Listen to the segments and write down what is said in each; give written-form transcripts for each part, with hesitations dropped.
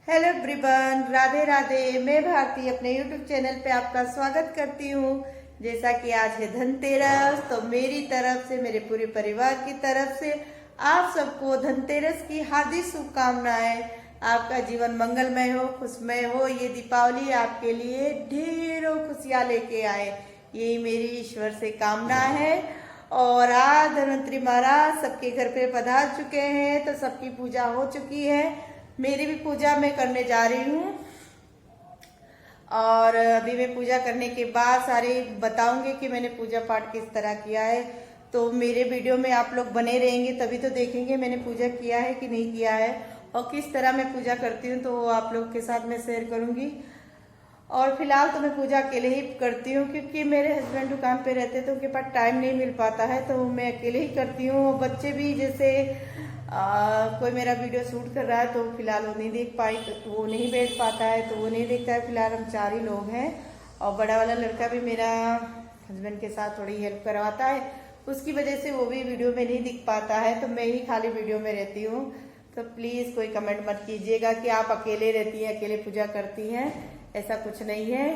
Hello everyone, Radhe Radhe. मैं भारती अपने YouTube channel पे आपका स्वागत करती हूँ। जैसा कि आज है धनतेरस, तो मेरी तरफ से, मेरे पूरे परिवार की तरफ से आप सबको धनतेरस की हार्दिक शुभकामनाएं। आपका जीवन मंगलमय हो, खुशमय हो। ये दीपावली आपके लिए ढेरों खुशियाँ लेके आए, यही मेरी ईश्वर से कामना है। और आज धन्वंतरी महाराज सबके घर पे पधार चुके हैं, तो सबकी पूजा हो चुकी है। मेरी भी पूजा मैं करने जा रही हूँ, और अभी मैं पूजा करने के बाद सारे बताऊंगी कि मैंने पूजा पाठ किस तरह किया है। तो मेरे वीडियो में आप लोग बने रहेंगे, तभी तो देखेंगे मैंने पूजा किया है कि नहीं किया है, और किस तरह मैं पूजा करती हूँ, तो वो आप लोग के साथ मैं शेयर करूंगी। और फिलहाल तो मैं पूजा अकेले ही करती हूँ, क्योंकि मेरे हस्बैंड दुकान पे रहते तो उनके पास टाइम नहीं मिल पाता है, तो मैं अकेले ही करती हूँ। बच्चे भी जैसे कोई मेरा वीडियो शूट कर रहा है तो फिलहाल वो नहीं देख पाई, तो वो नहीं बैठ पाता है, तो वो नहीं देखता है। फिलहाल हम 4 ही लोग हैं, और बड़ा वाला लड़का भी मेरा हस्बैंड के साथ थोड़ी हेल्प करवाता है, उसकी वजह से वो भी वीडियो में नहीं दिख पाता है, तो मैं ही खाली वीडियो में रहती हूँ। तो प्लीज़ कोई कमेंट मत कीजिएगा कि आप अकेले रहती हैं, अकेले पूजा करती हैं। ऐसा कुछ नहीं है,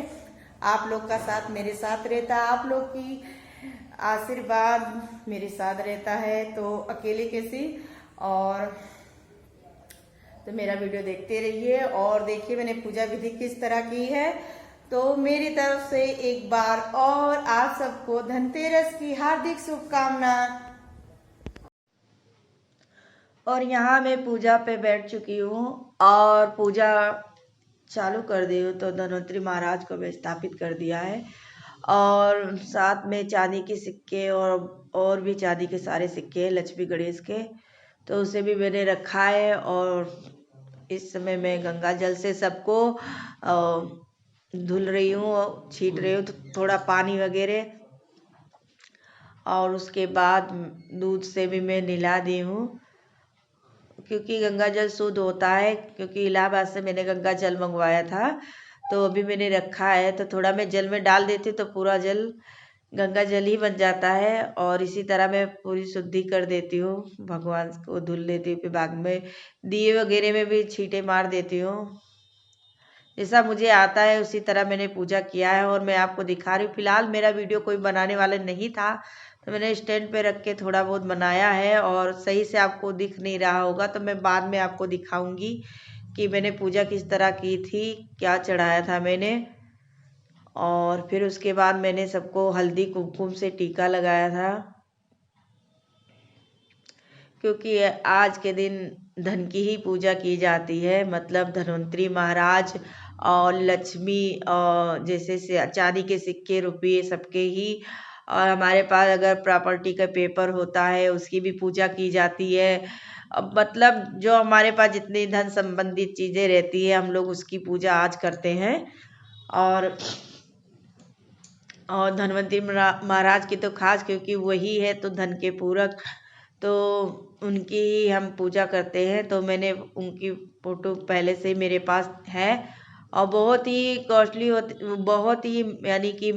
आप लोग का साथ मेरे साथ रहता है, आप लोग की आशीर्वाद मेरे साथ रहता है, तो अकेले कैसी। और तो मेरा वीडियो देखते रहिए और देखिए मैंने पूजा विधि किस तरह की है। तो मेरी तरफ से एक बार और आप सबको धनतेरस की हार्दिक शुभकामना। और यहाँ मैं पूजा पे बैठ चुकी हूँ और पूजा चालू कर दी हूँ। तो धन्वंतरी महाराज को मैं स्थापित कर दिया है, और साथ में चांदी के सिक्के और भी चांदी के सारे सिक्के हैं लक्ष्मी गणेश के, तो उसे भी मैंने रखा है। और इस समय मैं गंगा जल से सबको धुल रही हूँ, छीट रही हूँ, तो थोड़ा पानी वगैरह, और उसके बाद दूध से भी मैं नहला दी हूँ, क्योंकि गंगा जल शुद्ध होता है। क्योंकि इलाहाबाद से मैंने गंगा जल मंगवाया था, तो अभी मैंने रखा है, तो थोड़ा मैं जल में डाल देती तो पूरा जल गंगा जल ही बन जाता है। और इसी तरह मैं पूरी शुद्धि कर देती हूँ, भगवान को धुल देती हूँ, फिर बाद में दिए वगैरह में भी छींटे मार देती हूँ। जैसा मुझे आता है उसी तरह मैंने पूजा किया है, और मैं आपको दिखा रही हूँ। फिलहाल मेरा वीडियो कोई बनाने वाला नहीं था, तो मैंने स्टैंड पे रख के थोड़ा बहुत बनाया है, और सही से आपको दिख नहीं रहा होगा, तो मैं बाद में आपको दिखाऊंगी कि मैंने पूजा किस तरह की थी, क्या चढ़ाया था मैंने। और फिर उसके बाद मैंने सबको हल्दी कुमकुम से टीका लगाया था, क्योंकि आज के दिन धन की ही पूजा की जाती है। मतलब धन्वंतरी महाराज और लक्ष्मी, और जैसे से चांदी के सिक्के रुपये सबके ही, और हमारे पास अगर प्रॉपर्टी का पेपर होता है उसकी भी पूजा की जाती है। अब मतलब जो हमारे पास जितनी धन संबंधित चीज़ें रहती है, हम लोग उसकी पूजा आज करते हैं। और धन्वंतरी महाराज की तो खास, क्योंकि वही है तो धन के पूरक, तो उनकी ही हम पूजा करते हैं। तो मैंने उनकी फ़ोटो पहले से ही मेरे पास है, और बहुत ही कॉस्टली होती, बहुत ही यानी कि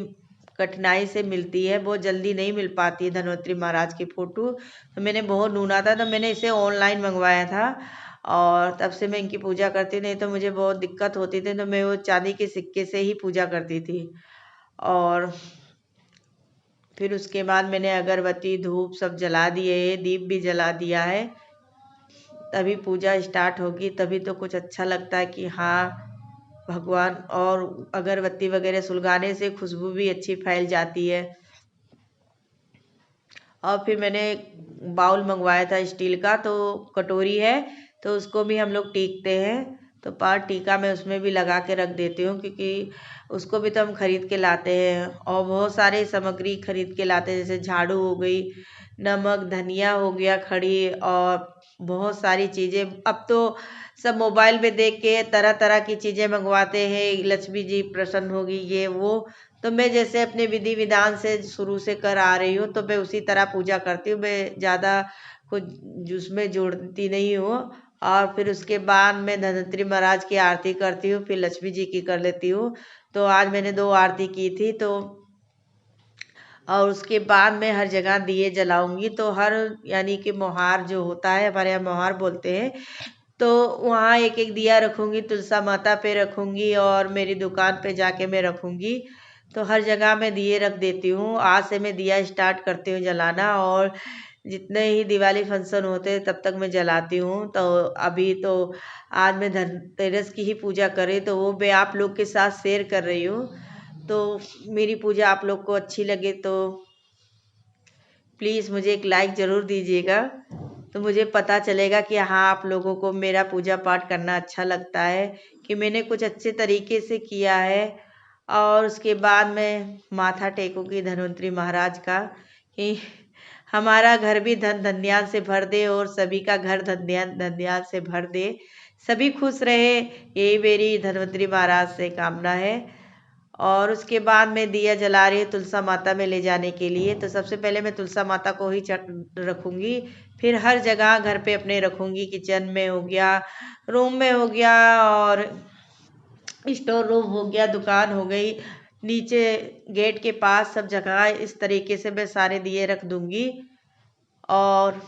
कठिनाई से मिलती है, बहुत जल्दी नहीं मिल पाती है धन्वंतरी महाराज की फ़ोटो। तो मैंने बहुत ढूंढा था, तो मैंने इसे ऑनलाइन मंगवाया था, और तब से मैं इनकी पूजा करती, नहीं तो मुझे बहुत दिक्कत होती थी, तो मैं वो चांदी के सिक्के से ही पूजा करती थी। और फिर उसके बाद मैंने अगरबत्ती धूप सब जला दिए, दीप भी जला दिया है। तभी पूजा स्टार्ट होगी, तभी तो कुछ अच्छा लगता है कि हाँ भगवान। और अगरबत्ती वगैरह सुलगाने से खुशबू भी अच्छी फैल जाती है। और फिर मैंने बाउल मंगवाया था स्टील का, तो कटोरी है, तो उसको भी हम लोग टीकते हैं, तो पार टीका मैं उसमें भी लगा के रख देती हूँ, क्योंकि उसको भी तो हम खरीद के लाते हैं। और बहुत सारे सामग्री खरीद के लाते हैं, जैसे झाड़ू हो गई, नमक, धनिया हो गया खड़ी, और बहुत सारी चीज़ें। अब तो सब मोबाइल में देख के तरह तरह की चीज़ें मंगवाते हैं, लक्ष्मी जी प्रसन्न होगी ये वो। तो मैं जैसे अपने विधि विधान से शुरू से कर आ रही हूँ, तो मैं उसी तरह पूजा करती हूँ, मैं ज़्यादा कुछ उसमें जोड़ती नहीं हूँ। और फिर उसके बाद मैं धन्वंतरी महाराज की आरती करती हूँ, फिर लक्ष्मी जी की कर लेती हूँ। तो आज मैंने 2 आरती की थी, तो और उसके बाद मैं हर जगह दिए जलाऊंगी। तो हर यानी कि मोहार जो होता है, हमारे यहाँ मोहार बोलते हैं, तो वहाँ एक एक दिया रखूँगी, तुलसा माता पे रखूँगी और मेरी दुकान पे जाके मैं रखूँगी। तो हर जगह मैं दिए रख देती हूँ। आज से मैं दिया स्टार्ट करती हूँ जलाना, और जितने ही दिवाली फंक्शन होते हैं तब तक मैं जलाती हूँ। तो अभी तो आज मैं धनतेरस की ही पूजा करी, तो वो मैं आप लोग के साथ शेयर कर रही हूँ। तो मेरी पूजा आप लोग को अच्छी लगे तो प्लीज़ मुझे एक लाइक ज़रूर दीजिएगा, तो मुझे पता चलेगा कि हाँ, आप लोगों को मेरा पूजा पाठ करना अच्छा लगता है, कि मैंने कुछ अच्छे तरीके से किया है। और उसके बाद मैं माथा टेकूंगी धन्वंतरी महाराज का, कि हमारा घर भी धन धन्यान से भर दे और सभी का घर धन्यान धन्यान से भर दे, सभी खुश रहे, यही मेरी धन्वंतरी महाराज से कामना है। और उसके बाद मैं दिया जला रही हूँ तुलसा माता में ले जाने के लिए। तो सबसे पहले मैं तुलसा माता को ही रखूँगी, फिर हर जगह घर पे अपने रखूँगी, किचन में हो गया, रूम में हो गया, और स्टोर रूम हो गया, दुकान हो गई, नीचे गेट के पास, सब जगह इस तरीके से मैं सारे दिए रख दूँगी। और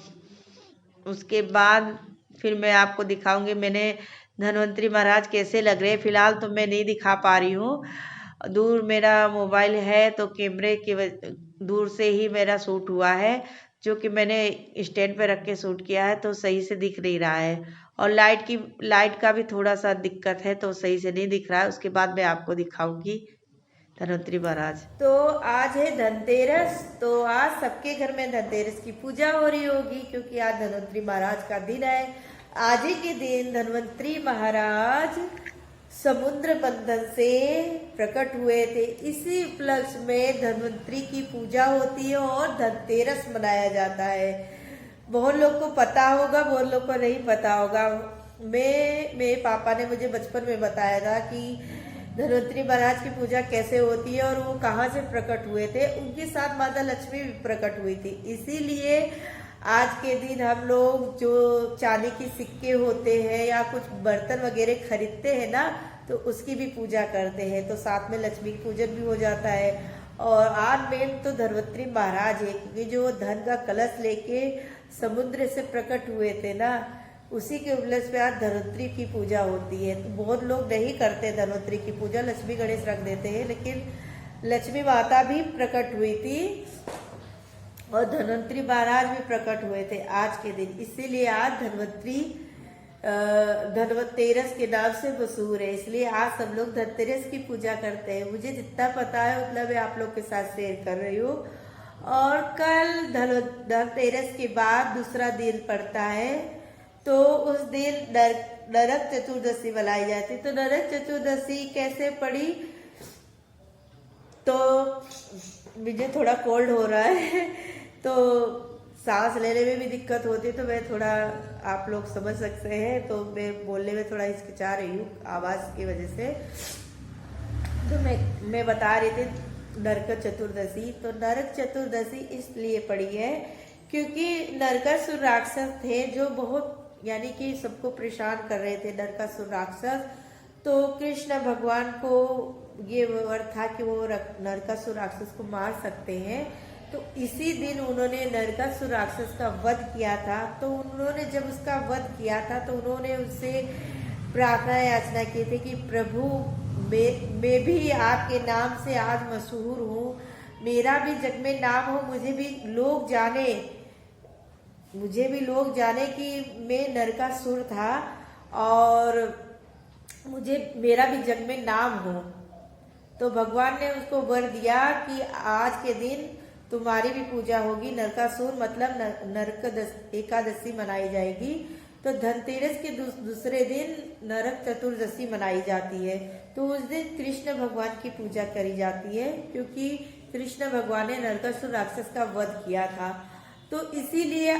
उसके बाद फिर मैं आपको दिखाऊंगी मैंने धन्वंतरी महाराज कैसे लग रहे हैं। फिलहाल तो मैं नहीं दिखा पा रही हूँ, दूर मेरा मोबाइल है तो कैमरे की दूर से ही मेरा शूट हुआ है, जो कि मैंने स्टैंड पे रख के शूट किया है, तो सही से दिख नहीं रहा है। और लाइट का भी थोड़ा सा दिक्कत है, तो सही से नहीं दिख रहा है। उसके बाद मैं आपको दिखाऊंगी धन्वंतरी महाराज। तो आज है धनतेरस, तो आज सबके घर में धनतेरस की पूजा हो रही होगी, क्योंकि आज धन्वंतरी महाराज का दिन है। आज ही के दिन धन्वंतरी महाराज समुद्र बंधन से प्रकट हुए थे। इसी उपलक्ष्य में धन्वंतरी की पूजा होती है और धनतेरस मनाया जाता है। बहुत लोग को पता होगा, बहुत लोग को नहीं पता होगा। मेरे पापा ने मुझे बचपन में बताया था कि धन्वंतरी महाराज की पूजा कैसे होती है और वो कहाँ से प्रकट हुए थे। उनके साथ माता लक्ष्मी भी प्रकट हुई थी, इसीलिए आज के दिन हम लोग जो चांदी के सिक्के होते हैं या कुछ बर्तन वगैरह खरीदते हैं ना, तो उसकी भी पूजा करते हैं, तो साथ में लक्ष्मी की पूजन भी हो जाता है। और आज मेन तो धन्वंतरी महाराज है, क्योंकि जो धन का कलश लेके समुद्र से प्रकट हुए थे ना, उसी के उपलक्ष्य में आज धन्वंतरी की पूजा होती है। तो बहुत लोग नहीं करते धन्वंतरी की पूजा, लक्ष्मी गणेश रख देते हैं, लेकिन लक्ष्मी माता भी प्रकट हुई थी और धन्वंतरी महाराज भी प्रकट हुए थे आज के दिन, इसीलिए आज धनतेरस के नाम से मशहूर है। इसलिए आज सब लोग धनतेरस की पूजा करते हैं। मुझे जितना पता है उतना मैं आप लोग के साथ शेयर कर रही हूँ। और कल धनतेरस के बाद दूसरा दिन पड़ता है, तो उस दिन नरक चतुर्दशी मनाई जाती है। तो नरक चतुर्दशी कैसे पड़ी, तो मुझे थोड़ा कोल्ड हो रहा है, तो सांस लेने में भी दिक्कत होती है, तो मैं थोड़ा, आप लोग समझ सकते हैं, तो मैं बोलने में थोड़ा हिचकिचा रही हूँ आवाज़ की वजह से। तो मैं बता रही थी नरक चतुर्दशी। तो नरक चतुर्दशी इसलिए पड़ी है क्योंकि नरकासुर राक्षस थे जो बहुत, यानी कि सबको परेशान कर रहे थे, नरकासुर राक्षस। तो कृष्ण भगवान को ये वर था कि वो नरकासुर राक्षस को मार सकते हैं, तो इसी दिन उन्होंने नरकासुर राक्षस का वध किया था। तो उन्होंने जब उसका वध किया था, तो उन्होंने उससे प्रार्थना याचना की थी कि प्रभु मैं भी आपके नाम से आज मशहूर हूँ, मेरा भी जग में नाम हो, मुझे भी लोग जाने कि मैं नरकासुर था और मेरा भी जग में नाम हो। तो भगवान ने उसको वर दिया कि आज के दिन तुम्हारी भी पूजा होगी, नरकासुर मतलब नरक एकादशी मनाई जाएगी। तो धनतेरस के दूसरे दिन नरक चतुर्दशी मनाई जाती है। तो उस दिन कृष्ण भगवान की पूजा करी जाती है, क्योंकि कृष्ण भगवान ने नरकासुर राक्षस का वध किया था। तो इसीलिए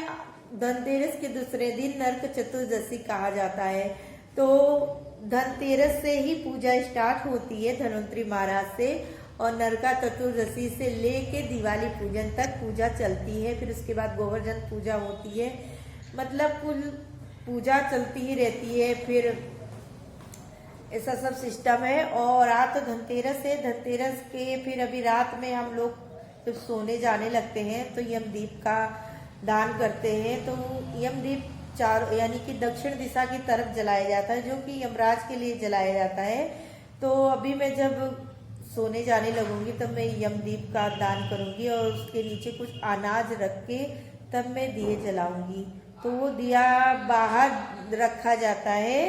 धनतेरस के दूसरे दिन नरक चतुर्दशी कहा जाता है। तो धनतेरस से ही पूजा स्टार्ट होती है धन्वंतरी महाराज से, और नरका चतुर्दशी से लेके दिवाली पूजन तक पूजा चलती है। फिर उसके बाद गोवर्धन पूजा होती है, मतलब कुल पूजा चलती ही रहती है। फिर ऐसा सब सिस्टम है। और आज तो धनतेरस है, धनतेरस के फिर अभी रात में हम लोग जब सोने जाने लगते हैं तो यमदीप का दान करते हैं। तो यमदीप चारों यानी कि दक्षिण दिशा की तरफ जलाया जाता है, जो कि यमराज के लिए जलाया जाता है। तो अभी मैं जब सोने जाने लगूंगी तब मैं यमदीप का दान करूंगी और उसके नीचे कुछ अनाज रख के तब मैं दिए जलाऊंगी। तो वो दिया बाहर रखा जाता है,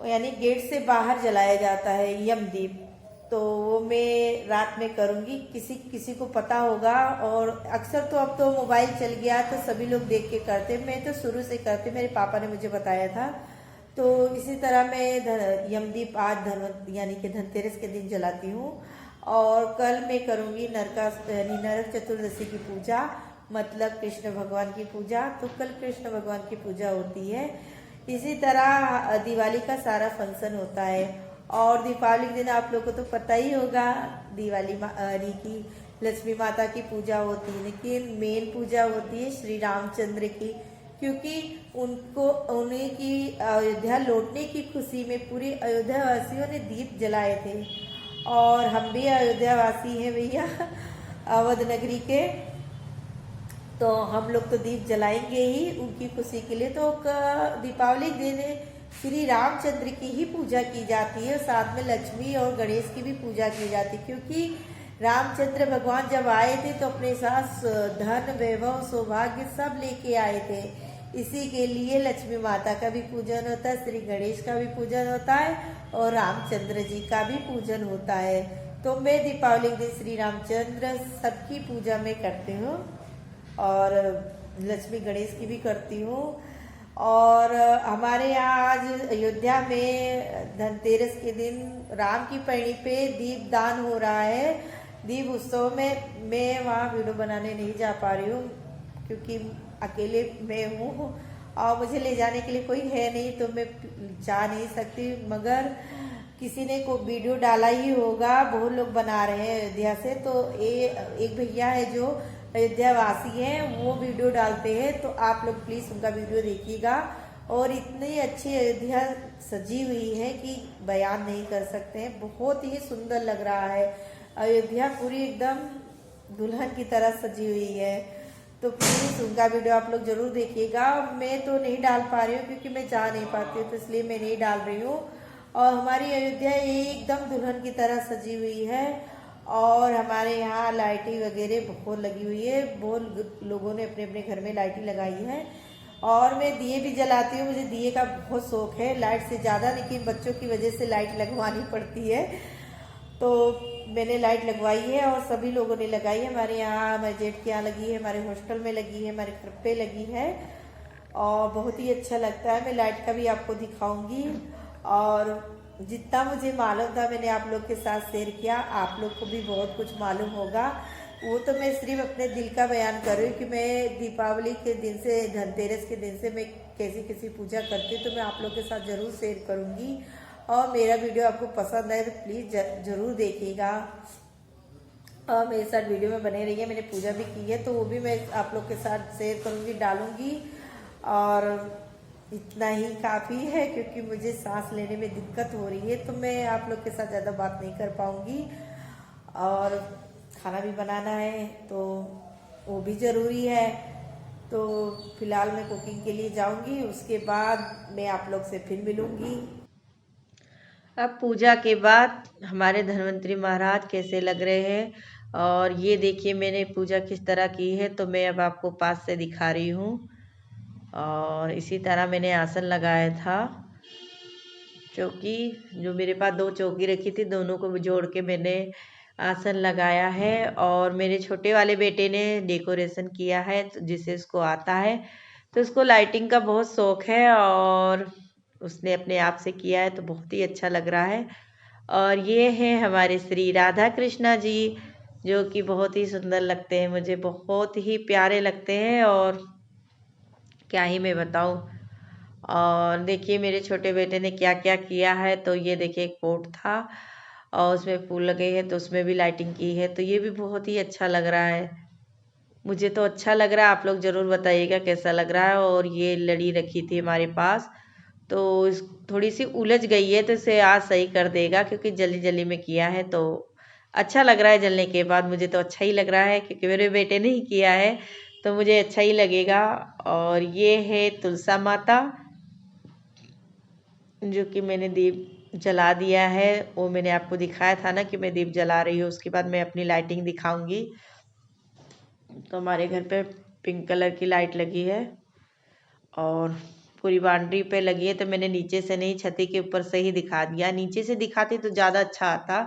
यानी गेट से बाहर जलाया जाता है यमदीप। तो वो मैं रात में करूंगी, किसी किसी को पता होगा। और अक्सर तो अब तो मोबाइल चल गया तो सभी लोग देख के करते, मैं तो शुरू से करते, मेरे पापा ने मुझे बताया था। तो इसी तरह मैं यमदीप आज यानी कि धनतेरस के दिन जलाती हूँ। और कल मैं करूँगी नरक चतुर्दशी की पूजा, मतलब कृष्ण भगवान की पूजा। तो कल कृष्ण भगवान की पूजा होती है। इसी तरह दिवाली का सारा फंक्शन होता है। और दीपावली के दिन आप लोगों को तो पता ही होगा, दिवाली की लक्ष्मी माता की पूजा होती है, लेकिन मेन पूजा होती है श्री रामचंद्र की, क्योंकि उन्हीं की अयोध्या लौटने की खुशी में पूरे अयोध्या वासियों ने दीप जलाए थे। और हम भी अयोध्या वासी हैं भैया, अवध नगरी के, तो हम लोग तो दीप जलाएंगे ही उनकी खुशी के लिए। तो दीपावली दिन श्री रामचंद्र की ही पूजा की जाती है, साथ में लक्ष्मी और गणेश की भी पूजा की जाती है, क्योंकि रामचंद्र भगवान जब आए थे तो अपने साथ धन वैभव सौभाग्य सब लेके आए थे। इसी के लिए लक्ष्मी माता का भी पूजन होता है, श्री गणेश का भी पूजन होता है और रामचंद्र जी का भी पूजन होता है। तो मैं दीपावली के दिन श्री रामचंद्र सबकी पूजा में करती हूँ और लक्ष्मी गणेश की भी करती हूँ। और हमारे यहाँ आज अयोध्या में धनतेरस के दिन राम की पैड़ी पे दीप दान हो रहा है, दीप उत्सव में। मैं वहाँ वीडियो बनाने नहीं जा पा रही हूँ क्योंकि अकेले मैं हूँ और मुझे ले जाने के लिए कोई है नहीं, तो मैं जा नहीं सकती। मगर किसी ने को वीडियो डाला ही होगा, बहुत लोग बना रहे हैं अयोध्या से। तो एक भैया है जो अयोध्या वासी हैं, वो वीडियो डालते हैं, तो आप लोग प्लीज़ उनका वीडियो देखिएगा। और इतनी अच्छी अयोध्या सजी हुई है कि बयान नहीं कर सकते हैं, बहुत ही सुंदर लग रहा है। अयोध्या पूरी एकदम दुल्हन की तरह सजी हुई है। तो प्लीज़ उनका वीडियो आप लोग जरूर देखिएगा। मैं तो नहीं डाल पा रही हूँ क्योंकि मैं जा नहीं पाती हूँ, तो इसलिए मैं नहीं डाल रही हूँ। और हमारी अयोध्या एकदम दुल्हन की तरह सजी हुई है और हमारे यहाँ लाइटिंग वगैरह बहुत लगी हुई है। बहुत लोगों ने अपने अपने घर में लाइटिंग लगाई है और मैं दिए भी जलाती हूँ, मुझे दिए का बहुत शौक है, लाइट से ज़्यादा, लेकिन बच्चों की वजह से लाइट लगवानी पड़ती है। तो मैंने लाइट लगवाई है और सभी लोगों ने लगाई है। हमारे यहाँ, हमारे जेठ के यहाँ लगी है, हमारे हॉस्टल में लगी है, हमारे घर पे लगी है और बहुत ही अच्छा लगता है। मैं लाइट का भी आपको दिखाऊंगी और जितना मुझे मालूम था मैंने आप लोग के साथ शेयर किया। आप लोग को भी बहुत कुछ मालूम होगा, वो तो मैं सिर्फ अपने दिल का बयान कर रही हूँ कि मैं दीपावली के दिन से, धनतेरस के दिन से मैं कैसी कैसी पूजा करती हूँ, तो मैं आप लोग के साथ ज़रूर शेयर करूँगी। और मेरा वीडियो आपको पसंद आए तो प्लीज़ ज़रूर देखिएगा और मेरे साथ वीडियो में बने रहिए। मैंने पूजा भी की है तो वो भी मैं आप लोग के साथ शेयर करूँगी, डालूँगी। और इतना ही काफ़ी है क्योंकि मुझे सांस लेने में दिक्कत हो रही है, तो मैं आप लोग के साथ ज़्यादा बात नहीं कर पाऊँगी। और खाना भी बनाना है तो वो भी ज़रूरी है। तो फिलहाल मैं कुकिंग के लिए जाऊँगी, उसके बाद मैं आप लोग से फिर मिलूँगी। अब पूजा के बाद हमारे धन्वंतरी महाराज कैसे लग रहे हैं, और ये देखिए मैंने पूजा किस तरह की है, तो मैं अब आपको पास से दिखा रही हूँ। और इसी तरह मैंने आसन लगाया था, चौकी जो मेरे पास 2 चौकी रखी थी, दोनों को जोड़ के मैंने आसन लगाया है। और मेरे छोटे वाले बेटे ने डेकोरेशन किया है, तो जिसे उसको आता है, तो उसको लाइटिंग का बहुत शौक है और उसने अपने आप से किया है, तो बहुत ही अच्छा लग रहा है। और ये हैं हमारे श्री राधा कृष्णा जी, जो कि बहुत ही सुंदर लगते हैं, मुझे बहुत ही प्यारे लगते हैं और क्या ही मैं बताऊं। और देखिए मेरे छोटे बेटे ने क्या क्या किया है, तो ये देखिए एक पोट था और उसमें फूल लगे हैं, तो उसमें भी लाइटिंग की है, तो ये भी बहुत ही अच्छा लग रहा है। मुझे तो अच्छा लग रहा है, आप लोग ज़रूर बताइएगा कैसा लग रहा है। और ये लड़ी रखी थी हमारे पास, तो थोड़ी सी उलझ गई है, तो इसे आज सही कर देगा क्योंकि जल्दी जल्दी में किया है। तो अच्छा लग रहा है, जलने के बाद मुझे तो अच्छा ही लग रहा है क्योंकि मेरे बेटे ने ही किया है, तो मुझे अच्छा ही लगेगा। और ये है तुलसा माता, जो कि मैंने दीप जला दिया है। वो मैंने आपको दिखाया था ना कि मैं दीप जला रही हूँ, उसके बाद मैं अपनी लाइटिंग दिखाऊंगी। तो हमारे घर पे पिंक कलर की लाइट लगी है और पूरी बाउंड्री पे लगी है, तो मैंने नीचे से नहीं, छती के ऊपर से ही दिखा दिया। नीचे से दिखाती तो ज़्यादा अच्छा आता,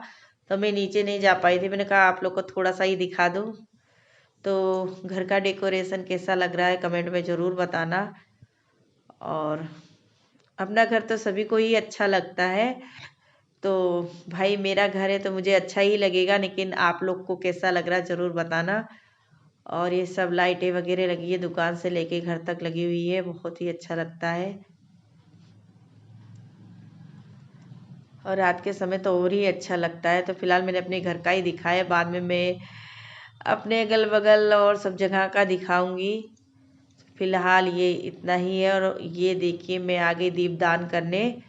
तो मैं नीचे नहीं जा पाई थी। मैंने कहा आप लोग को थोड़ा सा ही दिखा दूँ। तो घर का डेकोरेशन कैसा लग रहा है कमेंट में ज़रूर बताना। और अपना घर तो सभी को ही अच्छा लगता है, तो भाई मेरा घर है तो मुझे अच्छा ही लगेगा, लेकिन आप लोग को कैसा लग रहा है ज़रूर बताना। और ये सब लाइटें वगैरह लगी है, दुकान से लेके घर तक लगी हुई है, बहुत ही अच्छा लगता है। और रात के समय तो और ही अच्छा लगता है। तो फिलहाल मैंने अपने घर का ही दिखाया, बाद में मैं अपने अगल बगल और सब जगह का दिखाऊंगी। फिलहाल ये इतना ही है। और ये देखिए मैं आगे दीपदान करने,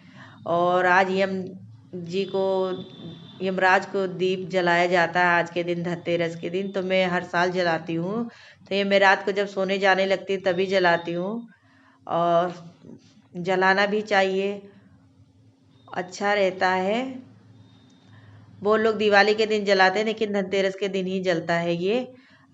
और आज यमराज को दीप जलाया जाता है आज के दिन, धनतेरस के दिन। तो मैं हर साल जलाती हूँ, तो ये मैं रात को जब सोने जाने लगती हूँ तभी जलाती हूँ। और जलाना भी चाहिए, अच्छा रहता है। वो लोग दिवाली के दिन जलाते हैं, लेकिन धनतेरस के दिन ही जलता है ये।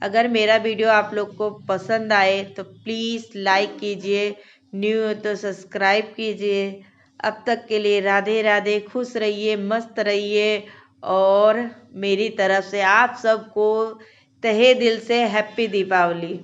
अगर मेरा वीडियो आप लोग को पसंद आए तो प्लीज़ लाइक कीजिए, न्यू हो तो सब्सक्राइब कीजिए। अब तक के लिए राधे राधे, खुश रहिए, मस्त रहिए। और मेरी तरफ से आप सबको तहे दिल से हैप्पी दीपावली।